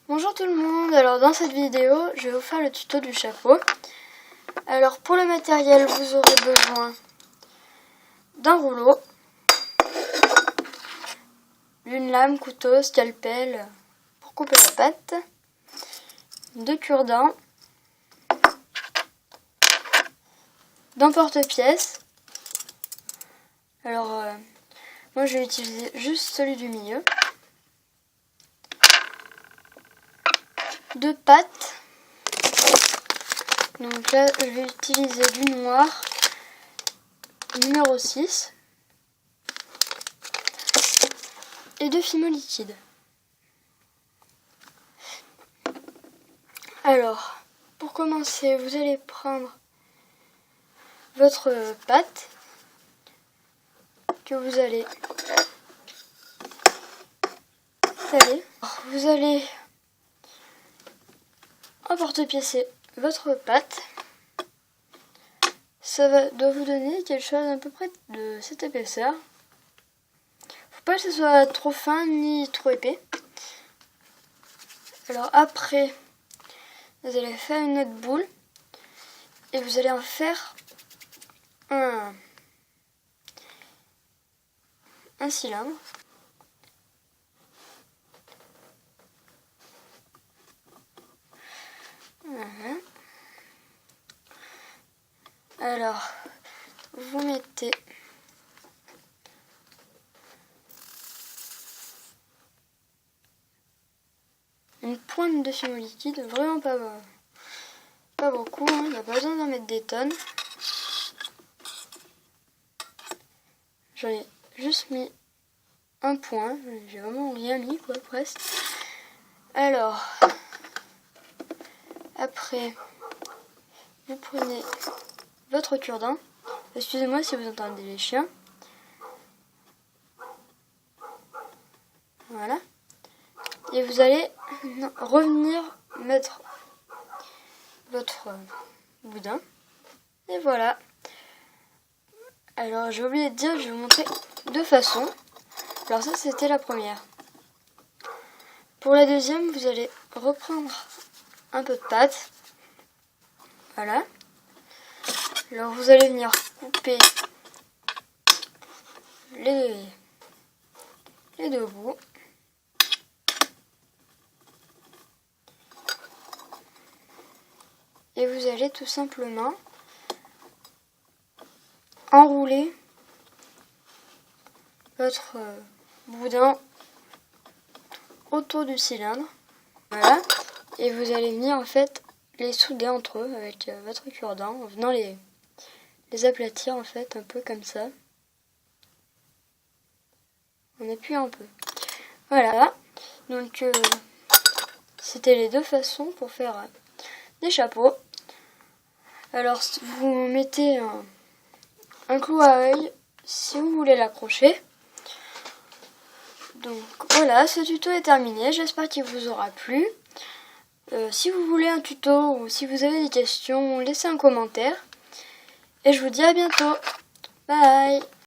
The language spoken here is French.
Bonjour tout le monde, alors dans cette vidéo je vais vous faire le tuto du chapeau. Alors pour le matériel vous aurez besoin d'un rouleau, d'une lame, couteau, scalpel pour couper la pâte, de cure-dents, d'un porte-pièce. Alors moi je vais utiliser juste celui du milieu. De pâte. Donc là, je vais utiliser du noir, numéro 6, et de fimo liquide. Alors, pour commencer, vous allez prendre votre pâte que vous allez étaler. Vous allez emporte-piécer votre pâte. Ça doit vous donner quelque chose à peu près de cette épaisseur. Faut pas que ce soit trop fin ni trop épais. Alors après, vous allez faire une autre boule et vous allez en faire un cylindre. Voilà. Alors, vous mettez une pointe de fimo liquide, vraiment pas beaucoup, hein, il n'y a pas besoin d'en mettre des tonnes. J'en ai juste mis un point, j'ai vraiment rien mis quoi, presque. Alors, après, vous prenez votre cure-dent. Excusez-moi si vous entendez les chiens. Voilà. Et vous allez revenir mettre votre boudin. Et voilà. Alors j'ai oublié de dire, je vais vous montrer deux façons. Alors ça c'était la première. Pour la deuxième, vous allez reprendre un peu de pâte. Voilà. Alors vous allez venir couper les deux bouts. Et vous allez tout simplement enrouler votre boudin autour du cylindre. Voilà. Et vous allez venir en fait les souder entre eux avec votre cure-dent en venant les aplatir en fait un peu comme ça. On appuie un peu. Voilà. Donc c'était les deux façons pour faire des chapeaux. Alors vous mettez un clou à œil si vous voulez l'accrocher. Donc voilà, ce tuto est terminé, j'espère qu'il vous aura plu. Si vous voulez un tuto ou si vous avez des questions, laissez un commentaire. Et je vous dis à bientôt. Bye!